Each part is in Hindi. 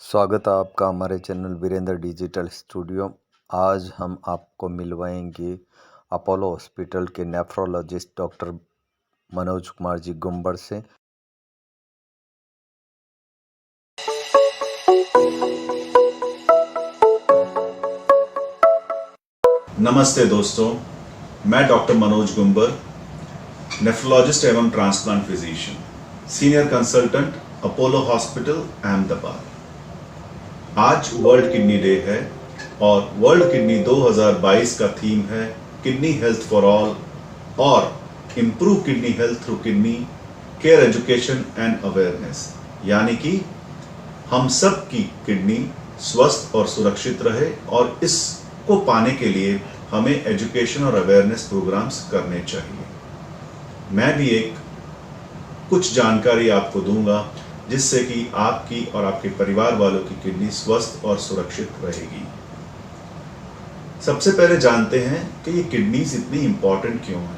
स्वागत है आपका हमारे चैनल वीरेंद्र डिजिटल स्टूडियो। आज हम आपको मिलवाएंगे अपोलो हॉस्पिटल के नेफ्रोलॉजिस्ट डॉक्टर मनोज कुमार जी गुंबर से। नमस्ते दोस्तों, मैं डॉक्टर मनोज गुंबर, नेफ्रोलॉजिस्ट एवं transplant physician, senior consultant, Apollo hospital, Ahmedabad. आज वर्ल्ड किडनी डे है और वर्ल्ड किडनी 2022 का थीम है किडनी हेल्थ फॉर ऑल और improve kidney health through kidney care education and awareness, यानी कि हम सब की किडनी स्वस्थ और सुरक्षित रहे और इसको पाने के लिए हमें एजुकेशन और अवेयरनेस प्रोग्राम्स करने चाहिए। मैं भी कुछ जानकारी आपको दूंगा जिससे कि आपकी और आपके परिवार वालों की किडनी स्वस्थ और सुरक्षित रहेगी। सबसे पहले जानते हैं कि ये किडनीज इतनी इंपॉर्टेंट क्यों है।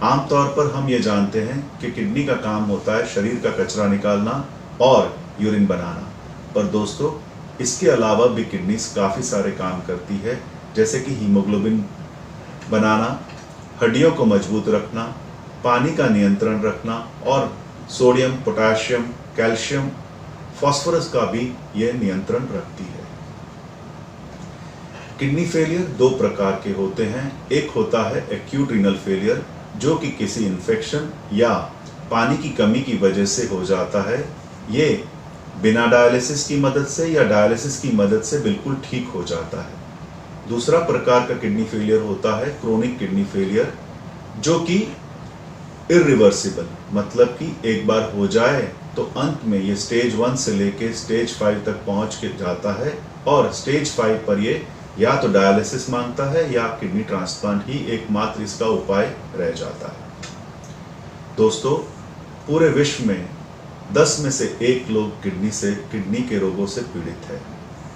आमतौर पर हम ये जानते हैं कि किडनी का काम होता है शरीर का कचरा निकालना और यूरिन बनाना, पर दोस्तों इसके अलावा भी किडनीज काफ़ी सारे काम करती है, जैसे कि हीमोग्लोबिन बनाना, हड्डियों को मजबूत रखना, पानी का नियंत्रण रखना और सोडियम, पोटेशियम, कैल्शियम, फास्फोरस का भी यह नियंत्रण रखती है। किडनी फेलियर दो प्रकार के होते हैं। एक होता है एक्यूट रीनल फेलियर, जो कि किसी इन्फेक्शन या पानी की कमी की वजह से हो जाता है। ये बिना डायलिसिस की मदद से या डायलिसिस की मदद से बिल्कुल ठीक हो जाता है। दूसरा प्रकार का किडनी फेलियर होता है क्रोनिक किडनी फेलियर, जो कि इरिवर्सिबल, मतलब कि एक बार हो जाए तो अंत में ये स्टेज 1 से लेके स्टेज 5 तक पहुंच के जाता है और स्टेज 5 पर ये या तो डायलिसिस मांगता है या किडनी ट्रांसप्लांट ही एकमात्र इसका उपाय रह जाता है। दोस्तों, पूरे विश्व में 10 में से 1 लोग किडनी के रोगों से पीड़ित है।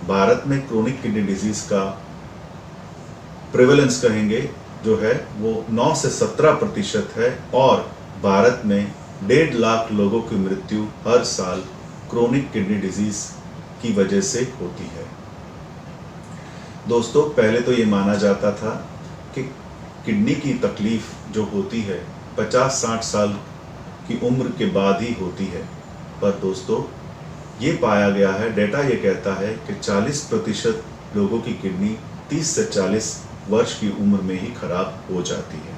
भारत में क्रोनिक किडनी डिजीज का प्रेवलेंस कहेंगे जो है वो 9 से 17% है और भारत में 1.5 लाख लोगों की मृत्यु हर साल क्रोनिक किडनी डिजीज की वजह से होती है। दोस्तों, पहले तो ये माना जाता था कि किडनी की तकलीफ जो होती है 50-60 साल की उम्र के बाद ही होती है, पर दोस्तों ये पाया गया है, डेटा ये कहता है कि 40% लोगों की किडनी 30 से 40 वर्ष की उम्र में ही खराब हो जाती है।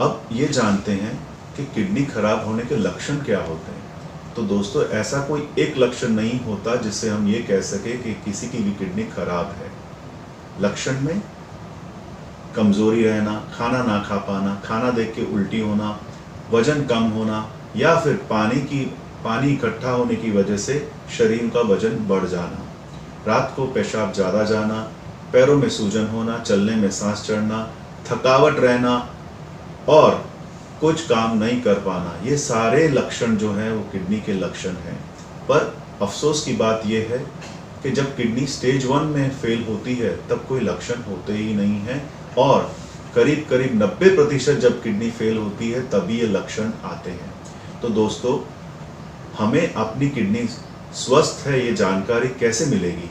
अब ये जानते हैं कि किडनी खराब होने के लक्षण क्या होते हैं। तो दोस्तों, ऐसा कोई एक लक्षण नहीं होता जिससे हम ये कह सके कि किसी की भी किडनी खराब है। लक्षण में कमजोरी रहना, खाना ना खा पाना, खाना देख के उल्टी होना, वजन कम होना या फिर पानी इकट्ठा होने की वजह से शरीर का वजन बढ़ जाना, रात को पेशाब ज़्यादा जाना, पैरों में सूजन होना, चलने में सांस चढ़ना, थकावट रहना और कुछ काम नहीं कर पाना, ये सारे लक्षण जो हैं वो किडनी के लक्षण हैं। पर अफसोस की बात यह है कि जब किडनी स्टेज 1 में फेल होती है तब कोई लक्षण होते ही नहीं है और करीब 90% जब किडनी फेल होती है तभी ये लक्षण आते हैं। तो दोस्तों, हमें अपनी किडनी स्वस्थ है ये जानकारी कैसे मिलेगी?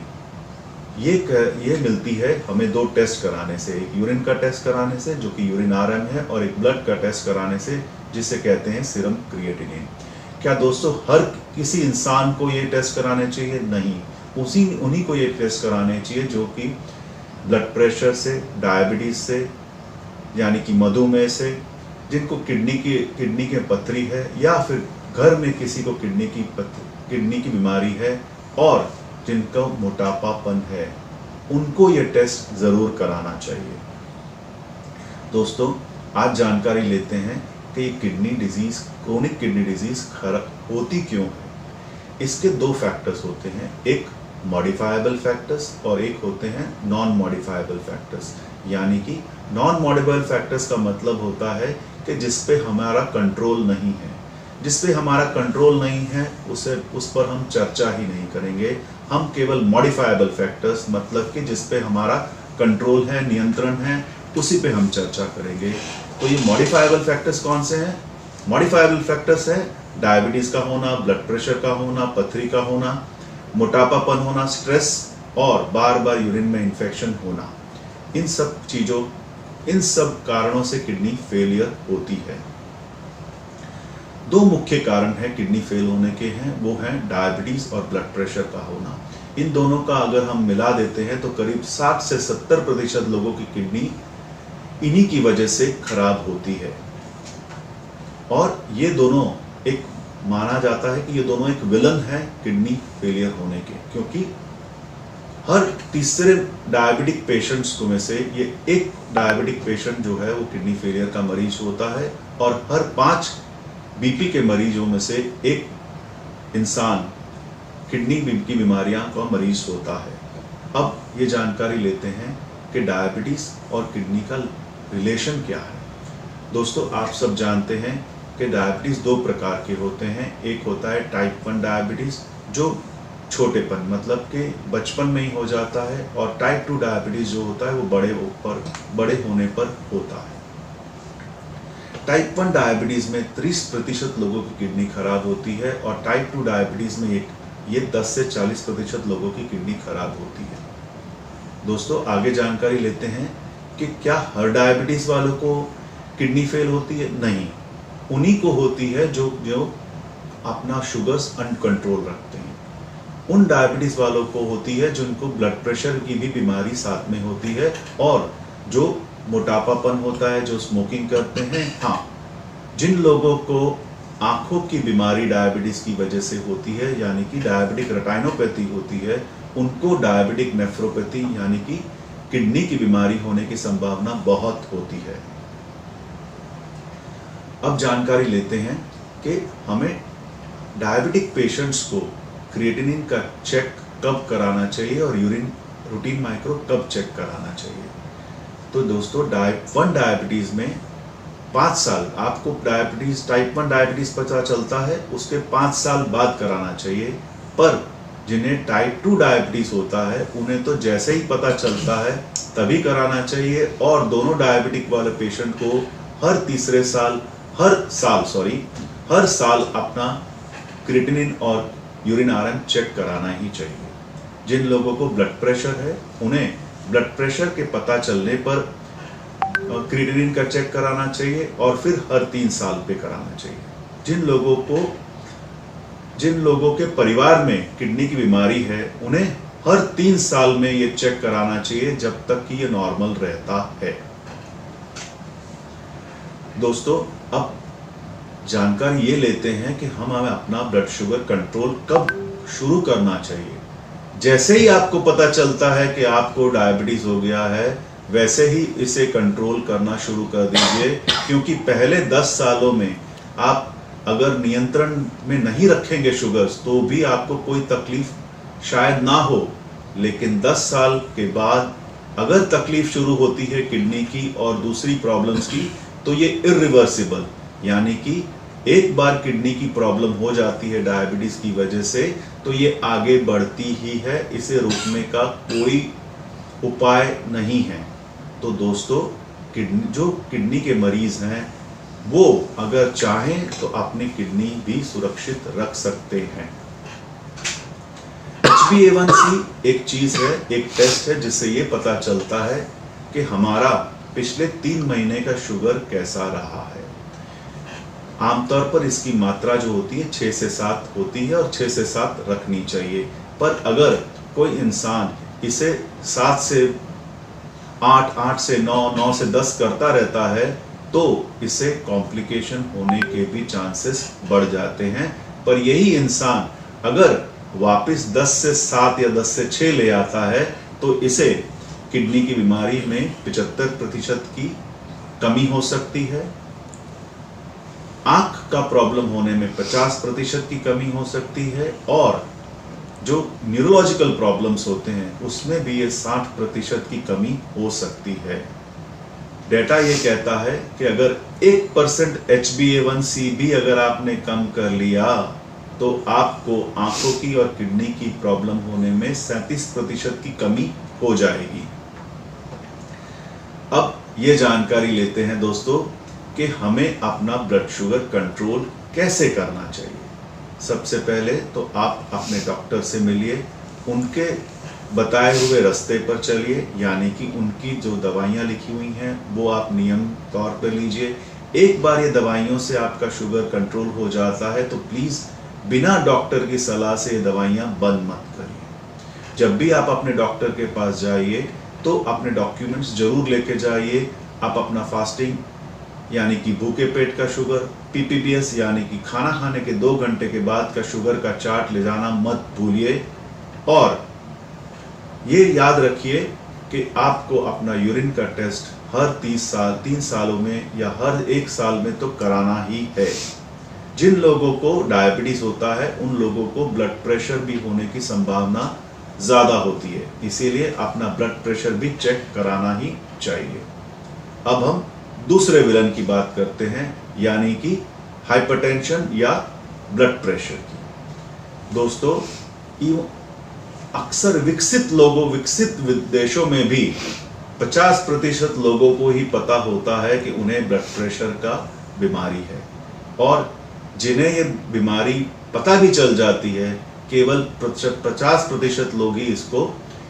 ये मिलती है हमें 2 टेस्ट कराने से, एक यूरिन का टेस्ट कराने से जो कि यूरिन आरएम है और एक ब्लड का टेस्ट कराने से जिसे कहते हैं सीरम क्रिएटिनिन। क्या दोस्तों हर किसी इंसान को ये टेस्ट कराने चाहिए? नहीं, उन्हीं को ये टेस्ट कराने चाहिए जो कि ब्लड प्रेशर से, डायबिटीज से, यानी कि मधुमेह से, जिनको किडनी के पथरी है या फिर घर में किसी को किडनी की बीमारी है और जिनका मोटापापन है, उनको ये टेस्ट जरूर कराना चाहिए। दोस्तों, आज जानकारी लेते हैं कि ये kidney disease, chronic kidney disease होती क्यों है। इसके 2 फैक्टर्स होते हैं, एक मॉडिफाइबल फैक्टर्स और एक होते हैं नॉन मॉडिफाइबल फैक्टर्स। यानी कि नॉन मॉडिफाइबल फैक्टर्स का मतलब होता है कि जिस पे हमारा कंट्रोल नहीं है। जिस पे हमारा कंट्रोल नहीं है उस पर हम चर्चा ही नहीं करेंगे। हम केवल मॉडिफाइबल फैक्टर्स, मतलब कि जिस पे हमारा कंट्रोल है, नियंत्रण है, उसी पे हम चर्चा करेंगे। तो ये मॉडिफाइबल फैक्टर्स कौन से हैं? मॉडिफाइबल फैक्टर्स है डायबिटीज का होना, ब्लड प्रेशर का होना, पथरी का होना, मोटापापन होना, स्ट्रेस और बार बार यूरिन में इन्फेक्शन होना, इन सब कारणों से किडनी फेलियर होती है। दो मुख्य कारण है किडनी फेल होने के हैं, वो हैं डायबिटीज और ब्लड प्रेशर का होना। इन दोनों का अगर हम मिला देते हैं तो करीब 60 से 70% लोगों की किडनी इन्हीं की वजह से खराब होती है। और ये दोनों एक माना जाता है कि ये दोनों एक विलन है किडनी फेलियर होने के, क्योंकि हर तीसरे डायबिटिक पेशेंट्स में से ये एक डायबिटिक पेशेंट जो है वो किडनी फेलियर का मरीज होता है, और हर 5 बीपी के मरीजों में से एक इंसान किडनी की बीमारियां का मरीज होता है। अब ये जानकारी लेते हैं कि डायबिटीज और किडनी का रिलेशन क्या है। दोस्तों, आप सब जानते हैं कि डायबिटीज 2 प्रकार के होते हैं। एक होता है टाइप 1 डायबिटीज जो छोटेपन मतलब कि बचपन में ही हो जाता है, और टाइप 2 डायबिटीज जो होता है वो बड़े होने पर होता है। टाइप 1 डायबिटीज में 30% लोगों की किडनी खराब होती है, और टाइप 2 डायबिटीज में ये 10 से 40% लोगों की किडनी खराब होती है। दोस्तों, आगे जानकारी लेते हैं कि क्या हर डायबिटीज वालों को किडनी फेल होती है? नहीं, उन्हीं को होती है जो अपना शुगर्स अनकंट्रोल रखते हैं। उन डायबिटीज वालों को होती है जिनको ब्लड प्रेशर की भी बीमारी साथ में होती है, और जो मोटापापन होता है, जो स्मोकिंग करते हैं। हाँ, जिन लोगों को आंखों की बीमारी डायबिटीज की वजह से होती है, यानी कि डायबिटिक रेटिनोपैथी होती है, उनको डायबिटिक नेफ्रोपैथी यानी कि किडनी की बीमारी होने की संभावना बहुत होती है। अब जानकारी लेते हैं कि हमें डायबिटिक पेशेंट्स को क्रिएटिनिन का चेक कब कराना चाहिए और यूरिन रूटीन माइक्रो कब चेक कराना चाहिए। तो दोस्तों, टाइप 1 डायबिटीज में 5 साल आपको डायबिटीज टाइप 1 डायबिटीज पता चलता है उसके 5 साल बाद कराना चाहिए, पर जिन्हें टाइप 2 डायबिटीज होता है उन्हें तो जैसे ही पता चलता है तभी कराना चाहिए। और दोनों डायबिटिक वाले पेशेंट को हर साल अपना क्रिएटिनिन और यूरिन आयरन चेक कराना ही चाहिए। जिन लोगों को ब्लड प्रेशर है उन्हें ब्लड प्रेशर के पता चलने पर क्रिएटिनिन का चेक कराना चाहिए, और फिर हर 3 साल पे कराना चाहिए। जिन लोगों के परिवार में किडनी की बीमारी है उन्हें हर 3 साल में ये चेक कराना चाहिए जब तक कि ये नॉर्मल रहता है। दोस्तों, अब जानकारी ये लेते हैं कि हमें अपना ब्लड शुगर कंट्रोल कब शुरू करना चाहिए। जैसे ही आपको पता चलता है कि आपको डायबिटीज हो गया है, वैसे ही इसे कंट्रोल करना शुरू कर दीजिए, क्योंकि पहले 10 सालों में आप अगर नियंत्रण में नहीं रखेंगे शुगर्स तो भी आपको कोई तकलीफ शायद ना हो, लेकिन 10 साल के बाद अगर तकलीफ शुरू होती है किडनी की और दूसरी प्रॉब्लम्स की, तो ये इरिवर्सिबल, यानी कि एक बार किडनी की प्रॉब्लम हो जाती है डायबिटीज की वजह से तो ये आगे बढ़ती ही है, इसे रोकने का कोई उपाय नहीं है। तो दोस्तों, किडनी के मरीज हैं वो अगर चाहें तो अपनी किडनी भी सुरक्षित रख सकते हैं। HbA1c एक चीज है, एक टेस्ट है जिससे ये पता चलता है कि हमारा पिछले 3 महीने का शुगर कैसा रहा है। आमतौर पर इसकी मात्रा जो होती है 6 से 7 होती है और 6 से 7 रखनी चाहिए, पर अगर कोई इंसान इसे 7 से 8, 8 से 9, 9 से 10 करता रहता है तो इससे कॉम्प्लिकेशन होने के भी चांसेस बढ़ जाते हैं। पर यही इंसान अगर वापस 10 से 7 या 10 से 6 ले आता है तो इसे किडनी की बीमारी में 75% की कमी हो सकती है, आंख का प्रॉब्लम होने में 50% की कमी हो सकती है, और जो न्यूरोलॉजिकल प्रॉब्लम्स होते हैं उसमें भी ये 60% की कमी हो सकती है। डेटा ये कहता है कि अगर 1% HbA1c भी अगर आपने कम कर लिया तो आपको आंखों की और किडनी की प्रॉब्लम होने में 37% की कमी हो जाएगी। अब ये जानकारी लेते हैं दोस्तों कि हमें अपना ब्लड शुगर कंट्रोल कैसे करना चाहिए। सबसे पहले तो आप अपने डॉक्टर से मिलिए, उनके बताए हुए रास्ते पर चलिए, यानी कि उनकी जो दवाइयाँ लिखी हुई हैं वो आप नियम तौर पर लीजिए। एक बार ये दवाइयों से आपका शुगर कंट्रोल हो जाता है तो प्लीज़ बिना डॉक्टर की सलाह से ये दवाइयाँ बंद मत करिए। जब भी आप अपने डॉक्टर के पास जाइए तो अपने डॉक्यूमेंट्स जरूर लेके जाइए। आप अपना फास्टिंग यानी कि भूखे पेट का शुगर, PPBS यानी कि खाना खाने के 2 घंटे के बाद का शुगर का चार्ट ले जाना मत भूलिए। और ये याद रखिए कि आपको अपना यूरिन का टेस्ट हर 3 सालों में या हर 1 साल में तो कराना ही है। जिन लोगों को डायबिटीज होता है उन लोगों को ब्लड प्रेशर भी होने की संभावना ज़्यादा होती है, इसीलिए अपना ब्लड प्रेशर भी चेक कराना ही चाहिए। अब हम दूसरे विलन की बात करते हैं, यानी कि हाइपरटेंशन या ब्लड प्रेशर की। दोस्तों, अक्सर विकसित देशों में भी 50% लोगों को ही पता होता है कि उन्हें ब्लड प्रेशर का बीमारी है, और जिन्हें ये बीमारी पता भी चल जाती है केवल 50% लोग ही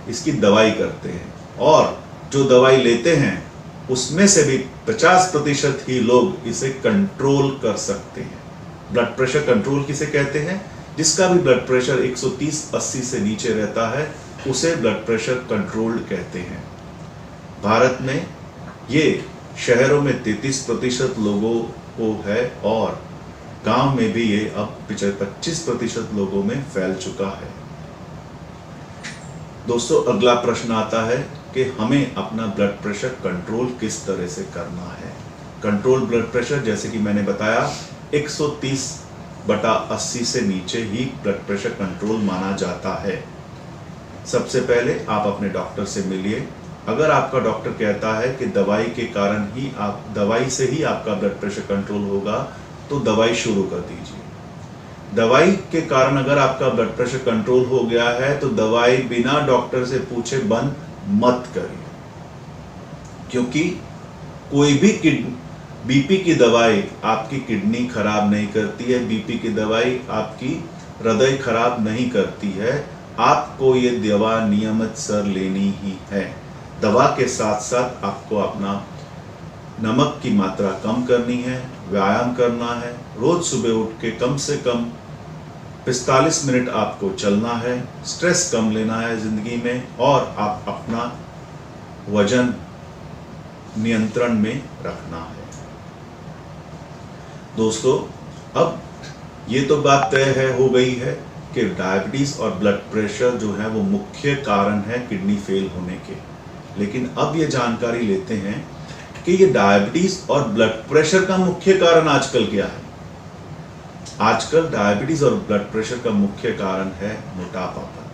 इसकी दवाई करते हैं, और जो दवाई लेते हैं उसमें से भी 50% ही लोग इसे कंट्रोल कर सकते हैं। ब्लड प्रेशर कंट्रोल किसे कहते हैं? जिसका भी ब्लड प्रेशर 130/80 से नीचे रहता है उसे ब्लड प्रेशर कंट्रोल्ड कहते हैं। भारत में ये शहरों में 33% लोगों को है, और गांव में भी ये अब 25% लोगों में फैल चुका है। दोस्तों, अगला प्रश्न आता है कि हमें अपना ब्लड प्रेशर कंट्रोल किस तरह से करना है। कंट्रोल ब्लड प्रेशर, जैसे कि मैंने बताया, 130/80 से नीचे ही ब्लड प्रेशर कंट्रोल माना जाता है। सबसे पहले आप अपने डॉक्टर से मिलिए। अगर आपका डॉक्टर कहता है कि दवाई से ही आपका ब्लड प्रेशर कंट्रोल होगा तो दवाई शुरू कर दीजिए। दवाई के कारण अगर आपका ब्लड प्रेशर कंट्रोल हो गया है तो दवाई बिना डॉक्टर से पूछे बंद मत करिए, क्योंकि कोई भी बीपी की दवाई आपकी किडनी खराब नहीं करती है, बीपी की दवाई आपकी हृदय खराब नहीं करती है। आपको ये दवा नियमित सर लेनी ही है। दवा के साथ साथ आपको अपना नमक की मात्रा कम करनी है, व्यायाम करना है, रोज सुबह उठ के कम से कम 45 मिनट आपको चलना है, स्ट्रेस कम लेना है जिंदगी में, और आप अपना वजन नियंत्रण में रखना है। दोस्तों, अब ये तो बात तय हो गई है कि डायबिटीज और ब्लड प्रेशर जो है वो मुख्य कारण है किडनी फेल होने के। लेकिन अब ये जानकारी लेते हैं कि ये डायबिटीज और ब्लड प्रेशर का मुख्य कारण आजकल क्या है। आजकल डायबिटीज और ब्लड प्रेशर का मुख्य कारण है मोटापापन।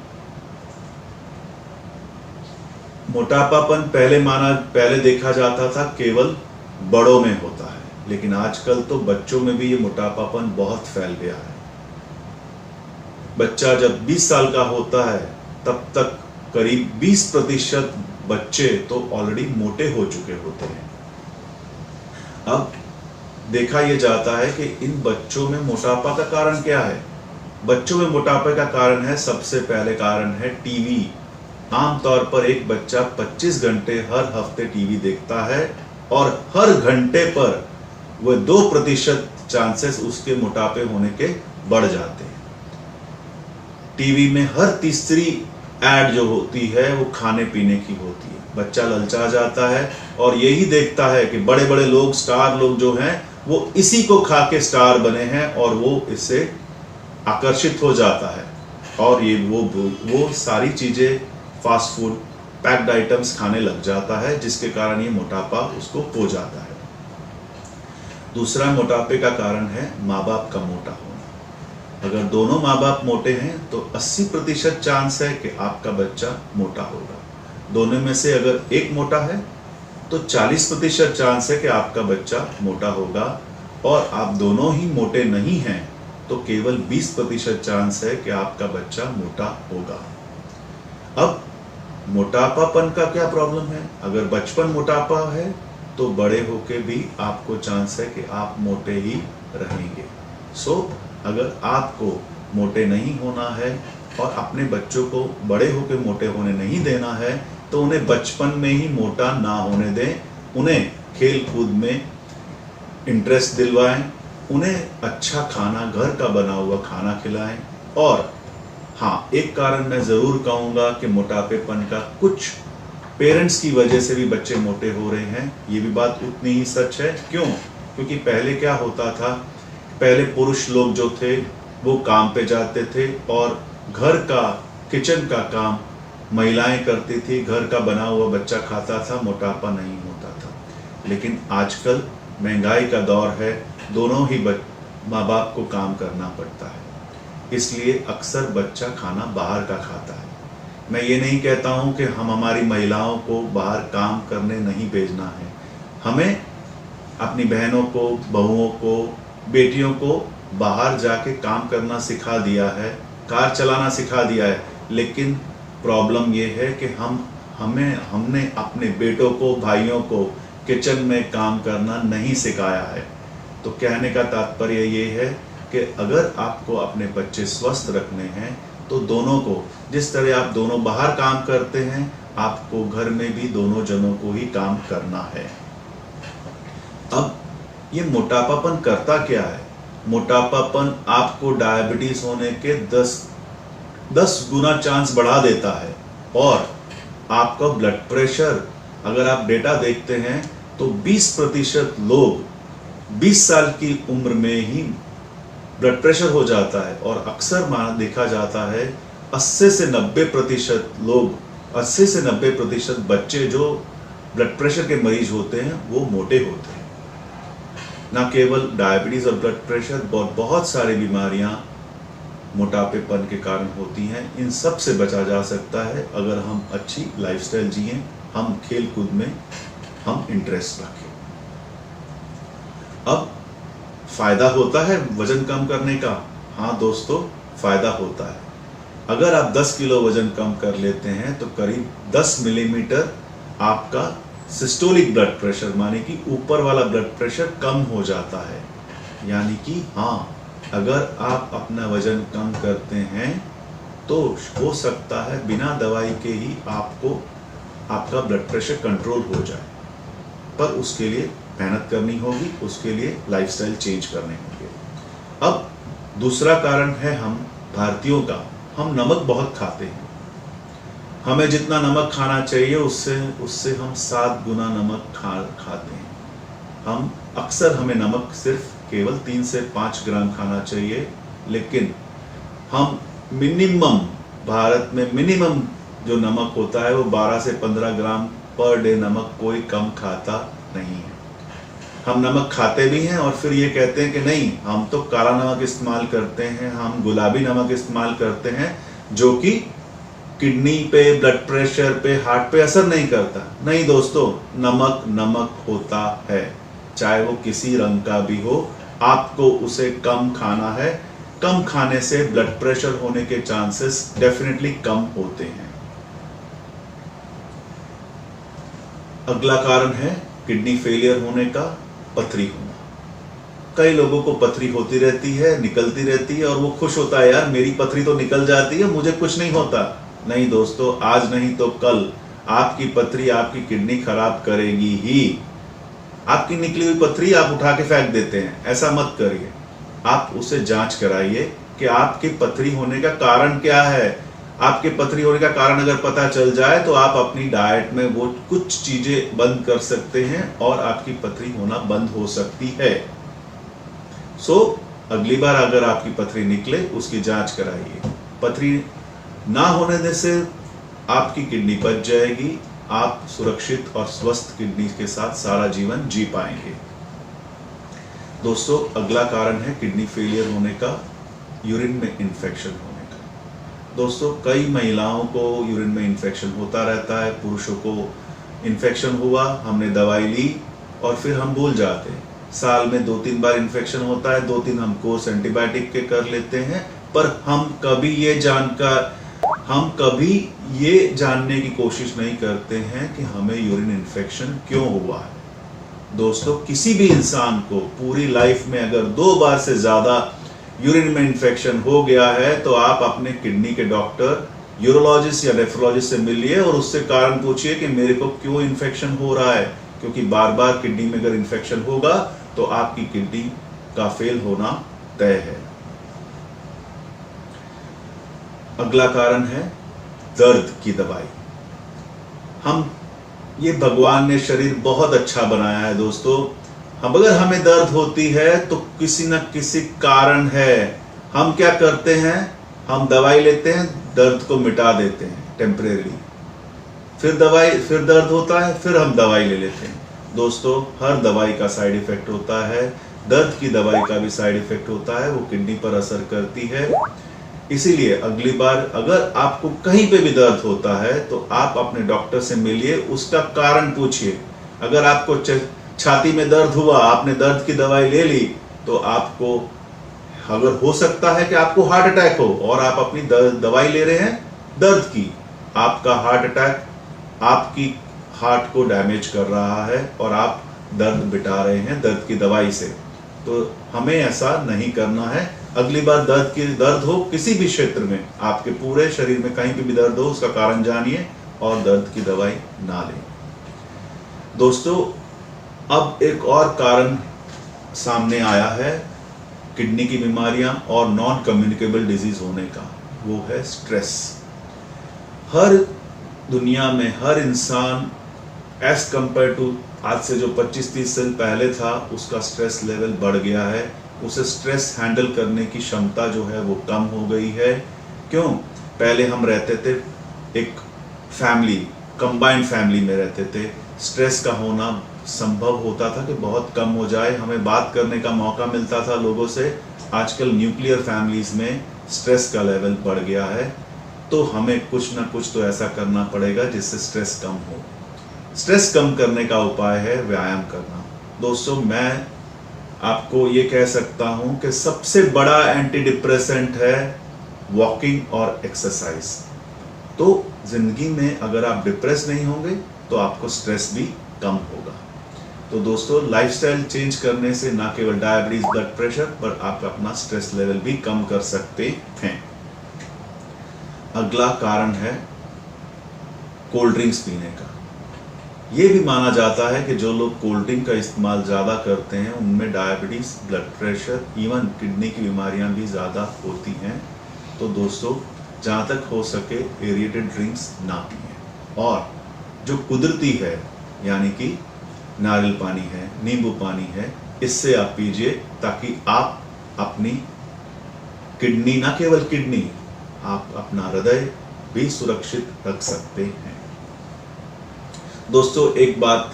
मोटापापन पहले देखा जाता था केवल बड़ों में होता है, लेकिन आजकल तो बच्चों में भी ये मोटापापन बहुत फैल गया है। बच्चा जब 20 साल का होता है तब तक करीब 20% बच्चे तो ऑलरेडी मोटे हो चुके होते हैं। अब देखा यह जाता है कि इन बच्चों में मोटापा का कारण क्या है। बच्चों में मोटापे का कारण है, सबसे पहले कारण है टीवी। आमतौर पर एक बच्चा 25 घंटे हर हफ्ते टीवी देखता है, और हर घंटे पर वह 2% चांसेस उसके मोटापे होने के बढ़ जाते हैं। टीवी में हर तीसरी एड जो होती है वो खाने पीने की होती है। बच्चा ललचा जाता है और यही देखता है कि बड़े बड़े लोग, स्टार लोग जो हैं वो इसी को खा के स्टार बने हैं, और वो इससे आकर्षित हो जाता है, और ये वो सारी चीजें फास्ट फूड, पैक्ड आइटम्स खाने लग जाता है, जिसके कारण ये मोटापा उसको हो जाता है। दूसरा मोटापे का कारण है माँ बाप का मोटा होना। अगर दोनों माँ बाप मोटे हैं तो 80% चांस है कि आपका बच्चा मोटा होगा। दोनों में से अगर एक मोटा है तो 40% चांस है कि आपका बच्चा मोटा होगा, और आप दोनों ही मोटे नहीं हैं तो केवल 20% चांस है कि आपका बच्चा मोटा होगा। अब मोटापापन का क्या प्रॉब्लम है? अगर बचपन मोटापा है तो बड़े होके भी आपको चांस है कि आप मोटे ही रहेंगे। सो अगर आपको मोटे नहीं होना है और अपने बच्चों को बड़े होकर मोटे होने नहीं देना है, तो उन्हें बचपन में ही मोटा ना होने दें। उन्हें खेल कूद में इंटरेस्ट दिलवाएं, उन्हें अच्छा खाना, घर का बना हुआ खाना खिलाएं। और हाँ, एक कारण मैं ज़रूर कहूँगा कि मोटापेपन का कुछ पेरेंट्स की वजह से भी बच्चे मोटे हो रहे हैं। ये भी बात उतनी ही सच है। क्यों? क्योंकि पहले क्या होता था, पहले पुरुष लोग जो थे वो काम पे जाते थे और घर का, किचन का काम महिलाएं करती थी, घर का बना हुआ बच्चा खाता था, मोटापा नहीं होता था। लेकिन आजकल महंगाई का दौर है, दोनों ही माँ बाप को काम करना पड़ता है, इसलिए अक्सर बच्चा खाना बाहर का खाता है। मैं ये नहीं कहता हूँ कि हम हमारी महिलाओं को बाहर काम करने नहीं भेजना है। हमें अपनी बहनों को, बहुओं को, बेटियों को बाहर जाके काम करना सिखा दिया है, कार चलाना सिखा दिया है। लेकिन प्रॉब्लम ये है कि हमने अपने बेटों को, भाइयों को किचन में काम करना नहीं सिखाया है। तो कहने का तात्पर्य ये है कि अगर आपको अपने बच्चे स्वस्थ रखने हैं तो दोनों को, जिस तरह आप दोनों बाहर काम करते हैं, आपको घर में भी दोनों जनों को ही काम करना है। अब ये मोटापापन करता क्या है? मोटापापन आपको डायबिटीज होने के 10 गुना चांस बढ़ा देता है। और आपका ब्लड प्रेशर, अगर आप डेटा देखते हैं तो 20% लोग 20 साल की उम्र में ही ब्लड प्रेशर हो जाता है। और अक्सर देखा जाता है 80 से 90% लोग, 80 से 90% बच्चे जो ब्लड प्रेशर के मरीज होते हैं वो मोटे होते हैं। ना केवल डायबिटीज और ब्लड प्रेशर, बहुत सारी बीमारियां मोटापेपन के कारण होती हैं। इन सब से बचा जा सकता है अगर हम अच्छी लाइफस्टाइल जिएं, हम खेल कूद में हम इंटरेस्ट रखें। अब फायदा होता है वजन कम करने का। हाँ दोस्तों, फायदा होता है। अगर आप 10 किलो वजन कम कर लेते हैं तो करीब 10 मिलीमीटर आपका सिस्टोलिक ब्लड प्रेशर, माने कि ऊपर वाला ब्लड प्रेशर कम हो जाता है। यानी कि हाँ, अगर आप अपना वजन कम करते हैं तो हो सकता है बिना दवाई के ही आपका ब्लड प्रेशर कंट्रोल हो जाए। पर उसके लिए मेहनत करनी होगी, उसके लिए लाइफस्टाइल चेंज करने होंगे। अब दूसरा कारण है हम भारतीयों का, हम नमक बहुत खाते हैं। हमें जितना नमक खाना चाहिए उससे हम 7 गुना नमक खाते हैं। हमें नमक सिर्फ केवल 3 से 5 ग्राम खाना चाहिए, लेकिन हम मिनिमम, भारत में मिनिमम जो नमक होता है वो 12 से 15 ग्राम पर डे नमक कोई कम खाता नहीं है। हम नमक खाते भी हैं और फिर ये कहते हैं कि नहीं, हम तो काला नमक इस्तेमाल करते हैं, हम गुलाबी नमक इस्तेमाल करते हैं, जो कि किडनी पे, ब्लड प्रेशर पे, हार्ट पे असर नहीं करता। नहीं दोस्तों, नमक नमक होता है, चाहे वो किसी रंग का भी हो, आपको उसे कम खाना है। कम खाने से ब्लड प्रेशर होने के चांसेस डेफिनेटली कम होते हैं। अगला कारण है किडनी फेलियर होने का, पथरी होना। कई लोगों को पथरी होती रहती है, निकलती रहती है और वो खुश होता है, यार मेरी पथरी तो निकल जाती है, मुझे कुछ नहीं होता। नहीं दोस्तों, आज नहीं तो कल आपकी पथरी आपकी किडनी खराब करेगी ही। आपकी निकली हुई पथरी आप उठा के फेंक देते हैं, ऐसा मत करिए। आप उसे जांच कराइए कि आपकी पथरी होने का कारण क्या है। आपके पथरी होने का कारण अगर पता चल जाए तो आप अपनी डाइट में वो कुछ चीजें बंद कर सकते हैं और आपकी पथरी होना बंद हो सकती है। अगली बार अगर आपकी पथरी निकले उसकी जांच कराइए। पथरी ना होने से आपकी किडनी बच जाएगी, आप सुरक्षित और स्वस्थ किडनी के साथ सारा जीवन जी पाएंगे। दोस्तों, अगला कारण है किडनी फेलियर होने का, यूरिन में इन्फेक्शन होने का। दोस्तों, कई महिलाओं को यूरिन में इन्फेक्शन होता रहता है, पुरुषों को इन्फेक्शन हुआ, हमने दवाई ली और फिर हम भूल जाते हैं। साल में 2-3 बार इन्फेक्शन होता है, 2-3 हम कोर्स एंटीबायोटिक के कर लेते हैं, पर हम कभी ये जानने की कोशिश नहीं करते हैं कि हमें यूरिन इन्फेक्शन क्यों हुआ है। दोस्तों, किसी भी इंसान को पूरी लाइफ में अगर 2 बार से ज्यादा यूरिन में इन्फेक्शन हो गया है तो आप अपने किडनी के डॉक्टर, यूरोलॉजिस्ट या नेफ्रोलॉजिस्ट से मिलिए और उससे कारण पूछिए कि मेरे को क्यों इन्फेक्शन हो रहा है, क्योंकि बार बार किडनी में अगर इन्फेक्शन होगा तो आपकी किडनी का फेल होना तय है। अगला कारण है दर्द की दवाई। ये भगवान ने शरीर बहुत अच्छा बनाया है दोस्तों। अगर हमें दर्द होती है तो किसी न किसी कारण है। हम क्या करते हैं, हम दवाई लेते हैं, दर्द को मिटा देते हैं टेम्परेरी, फिर दर्द होता है, फिर हम दवाई ले लेते हैं। दोस्तों, हर दवाई का साइड इफेक्ट होता है, दर्द की दवाई का भी साइड इफेक्ट होता है, वो किडनी पर असर करती है। इसीलिए अगली बार अगर आपको कहीं पे भी दर्द होता है तो आप अपने डॉक्टर से मिलिए, उसका कारण पूछिए। अगर आपको छाती में दर्द हुआ, आपने दर्द की दवाई ले ली, तो आपको अगर हो सकता है कि आपको हार्ट अटैक हो और आप अपनी दवाई ले रहे हैं दर्द की, आपका हार्ट अटैक आपकी हार्ट को डैमेज कर रहा है और आप दर्द बिठा रहे हैं दर्द की दवाई से। तो हमें ऐसा नहीं करना है। अगली बार दर्द हो किसी भी क्षेत्र में, आपके पूरे शरीर में कहीं पे भी दर्द हो, उसका कारण जानिए और दर्द की दवाई ना लें। दोस्तों, अब एक और कारण सामने आया है किडनी की बीमारियां और नॉन कम्युनिकेबल डिजीज होने का, वो है स्ट्रेस। हर दुनिया में हर इंसान एज कंपेयर टू आज से जो 25-30 साल पहले था, उसका स्ट्रेस लेवल बढ़ गया है। उसे स्ट्रेस हैंडल करने की क्षमता जो है वो कम हो गई है। क्यों? पहले हम रहते थे एक फैमिली, कंबाइंड फैमिली में रहते थे। स्ट्रेस का होना संभव होता था कि बहुत कम हो जाए, हमें बात करने का मौका मिलता था लोगों से। आजकल न्यूक्लियर फैमिलीज में स्ट्रेस का लेवल बढ़ गया है, तो हमें कुछ ना कुछ तो ऐसा करना पड़ेगा जिससे स्ट्रेस कम हो। स्ट्रेस कम करने का उपाय है व्यायाम करना। दोस्तों, मैं आपको ये कह सकता हूं कि सबसे बड़ा एंटी डिप्रेसेंट है वॉकिंग और एक्सरसाइज। तो जिंदगी में अगर आप डिप्रेस नहीं होंगे तो आपको स्ट्रेस भी कम होगा। तो दोस्तों, लाइफस्टाइल चेंज करने से ना केवल डायबिटीज, ब्लड प्रेशर, पर आप अपना स्ट्रेस लेवल भी कम कर सकते हैं। अगला कारण है कोल्ड ड्रिंक्स पीने का। ये भी माना जाता है कि जो लोग कोल्ड ड्रिंक का इस्तेमाल ज़्यादा करते हैं उनमें diabetes, blood pressure, even kidney की बीमारियां भी ज़्यादा होती हैं। तो दोस्तों, जहाँ तक हो सके एरिएटेड ड्रिंक्स ना पिएं, और जो कुदरती है यानी कि नारियल पानी है, नींबू पानी है, इससे आप पीजिए, ताकि आप अपनी किडनी, ना केवल किडनी, आप अपना हृदय भी सुरक्षित रख सकते हैं। दोस्तों, एक बात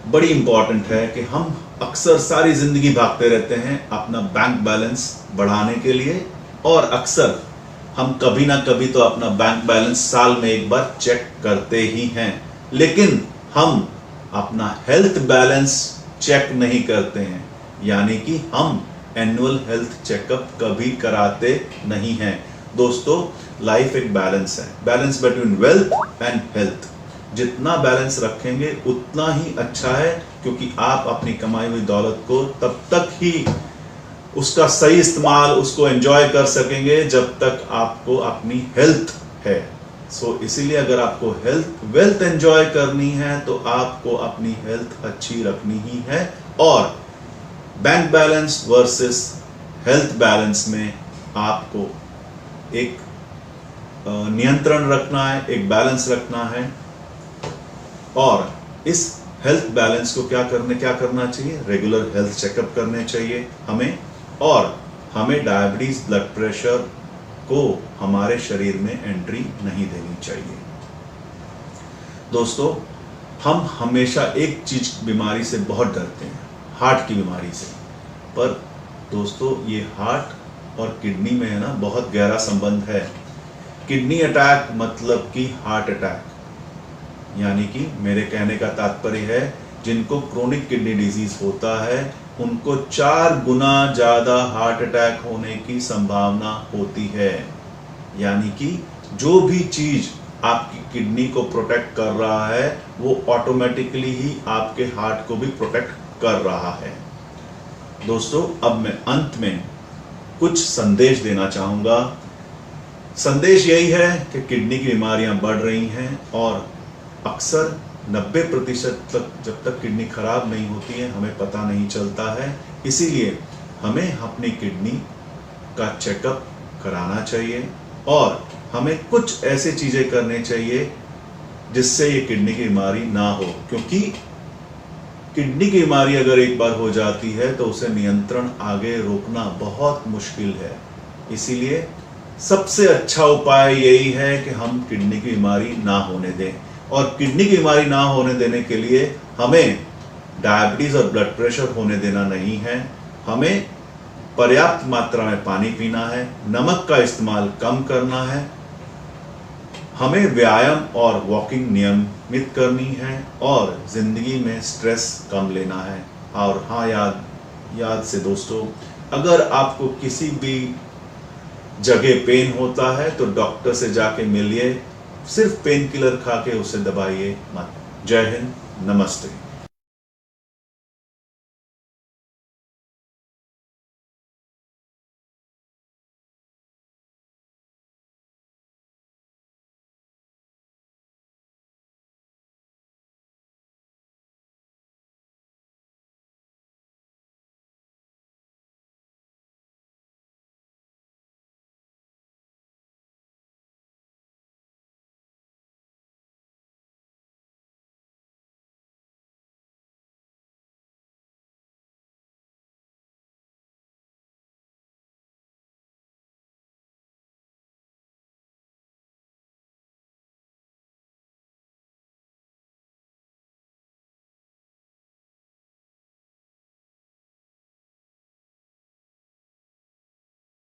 बड़ी इंपॉर्टेंट है कि हम अक्सर सारी जिंदगी भागते रहते हैं अपना बैंक बैलेंस बढ़ाने के लिए, और अक्सर हम कभी ना कभी तो अपना बैंक बैलेंस साल में एक बार चेक करते ही हैं, लेकिन हम अपना हेल्थ बैलेंस चेक नहीं करते हैं। यानी कि हम एनुअल हेल्थ चेकअप कभी कराते नहीं हैं। दोस्तों, लाइफ एक बैलेंस है, balance between wealth and health. जितना बैलेंस रखेंगे उतना ही अच्छा है, क्योंकि आप अपनी कमाई हुई दौलत को तब तक ही उसका सही इस्तेमाल, उसको एंजॉय कर सकेंगे जब तक आपको अपनी हेल्थ है। इसीलिए अगर आपको वेल्थ एंजॉय करनी है तो आपको अपनी हेल्थ अच्छी रखनी ही है, और bank balance versus health balance में आपको एक नियंत्रण रखना है, एक बैलेंस रखना है। और इस हेल्थ बैलेंस को क्या करना चाहिए? रेगुलर हेल्थ चेकअप करने चाहिए हमें, और हमें डायबिटीज, ब्लड प्रेशर को हमारे शरीर में एंट्री नहीं देनी चाहिए। दोस्तों, हम हमेशा एक चीज बीमारी से बहुत डरते हैं, हार्ट की बीमारी से। पर दोस्तों, ये हार्ट और किडनी में है ना बहुत गहरा संबंध है। किडनी अटैक मतलब कि हार्ट अटैक, यानी कि मेरे कहने का तात्पर्य है जिनको क्रोनिक किडनी डिजीज होता है उनको 4 गुना ज्यादा हार्ट अटैक होने की संभावना होती है। यानी कि जो भी चीज आपकी किडनी को प्रोटेक्ट कर रहा है वो ऑटोमेटिकली ही आपके हार्ट को भी प्रोटेक्ट कर रहा है। दोस्तों, अब मैं अंत में कुछ संदेश देना चाहूँगा। संदेश यही है कि किडनी की बीमारियां बढ़ रही हैं और अक्सर 90% तक जब तक किडनी खराब नहीं होती है हमें पता नहीं चलता है। इसीलिए हमें अपनी किडनी का चेकअप कराना चाहिए और हमें कुछ ऐसी चीज़ें करनी चाहिए जिससे ये किडनी की बीमारी ना हो, क्योंकि किडनी की बीमारी अगर एक बार हो जाती है तो उसे नियंत्रण आगे रोकना बहुत मुश्किल है। इसीलिए सबसे अच्छा उपाय यही है कि हम किडनी की बीमारी ना होने दें, और किडनी की बीमारी ना होने देने के लिए हमें डायबिटीज़ और ब्लड प्रेशर होने देना नहीं है। हमें पर्याप्त मात्रा में पानी पीना है, नमक का इस्तेमाल कम करना है, हमें व्यायाम और वॉकिंग नियमित करनी है और ज़िंदगी में स्ट्रेस कम लेना है। और हाँ, याद से दोस्तों, अगर आपको किसी भी जगह पेन होता है तो डॉक्टर से जाके मिलिए, सिर्फ पेन किलर खा के उसे दबाइए मत। जय हिंद, नमस्ते।